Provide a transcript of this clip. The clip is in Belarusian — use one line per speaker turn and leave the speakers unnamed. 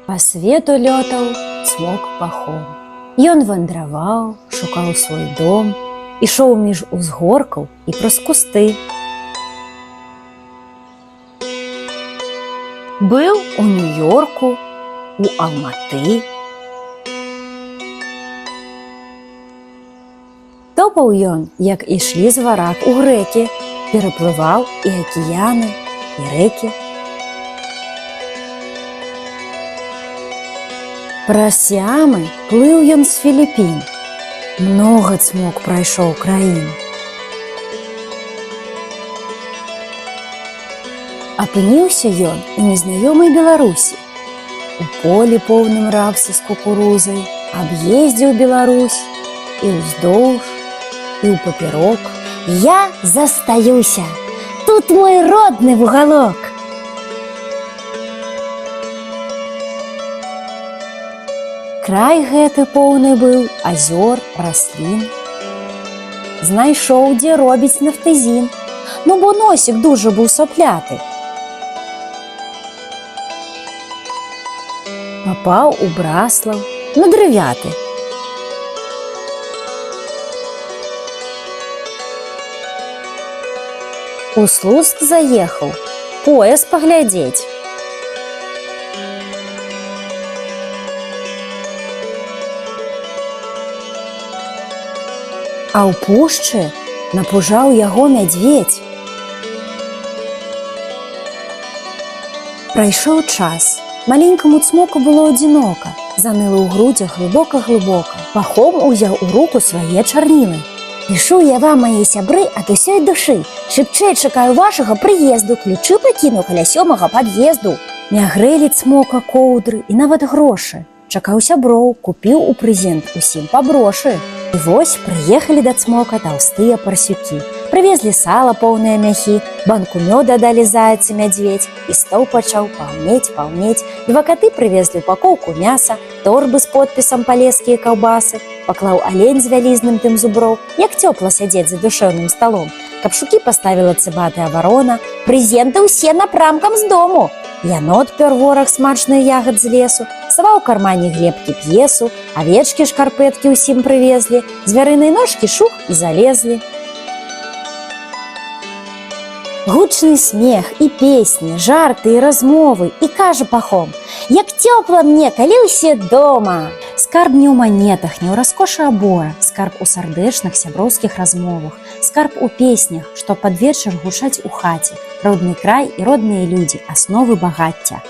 Па свету лётаў цмок пахом. Ён вандраваў, шукаў свой дом, ішоў між узгоркаў і праз кусты. Быў у Нью-Йорку, у Алматы. Топаў ён, як ішлі з варак у грэкі, пераплываў і акіяны, і рэкі. Праз Сіамы плыў ён з Філіпін. Многа цмок прайшоў краін. Апыніўся ён у незнаёмай Беларусі. У полі поўным рапса з кукурузай аб'ездзіў Беларусь і ўздоўж, і ў папярок.
Я застаюся, тут мой родны вугалок.
Край гэты поўны быў азёр, раслін. Знайшоў, дзе робіць нафтазін, ну бо носік дужа быў сапляты. Папаў у Браслаў на дрывяты. У Слуцк заехаў, пояс паглядзець. А ў пушчы напужаў яго мядзведзь. Прайшоў час. Маленькаму цмоку было адзінока. Заныла ў грудзях глыбока-глыбока. Пахом узяў у руку свае чарнілы.
Пішу я вам, мае сябры, ад усёй душы. Шыбчэй чакаю вашага прыезду, ключы пакіну каля 7-га пад'езду.
Не грэлі цмока коўдры і нават грошы. Чакаў сяброў, купіў у прэзент усім па брошы. І вось прыехалі да цмока таўстыя парсюкі. Прывезлі сала поўныя мяхі, банку мёда далі зайцы мядзведзь, і стол пачаў паўнець. Два каты прывезлі упакоўку мяса, торбы з подпісам палескія каўбасы. Паклаў алень з вялізным тым зуброў, як цёпла сядзець за душэўным сталом. Капшукі паставіла цыбатая варона, прэзенты ўсе напрамкам з дому. Янот пёр вораг смачных ягад з лесу, сава ў кармане глебкі п'есу, авечкі шкарпэткі ўсім прывезлі, звярынай ножкі шух і залезлі. Гучны смех і песні, жарты і размовы, і кажа пахом:
як цёпла мне, калі ўсе дома.
Скарб не ў манетах, не ў раскошы абора, скарб у сардэчных сяброўскіх размовах, скарб у песнях, што пад вечар гучаць у хаце. Родны край і родныя людзі — асновы багацця.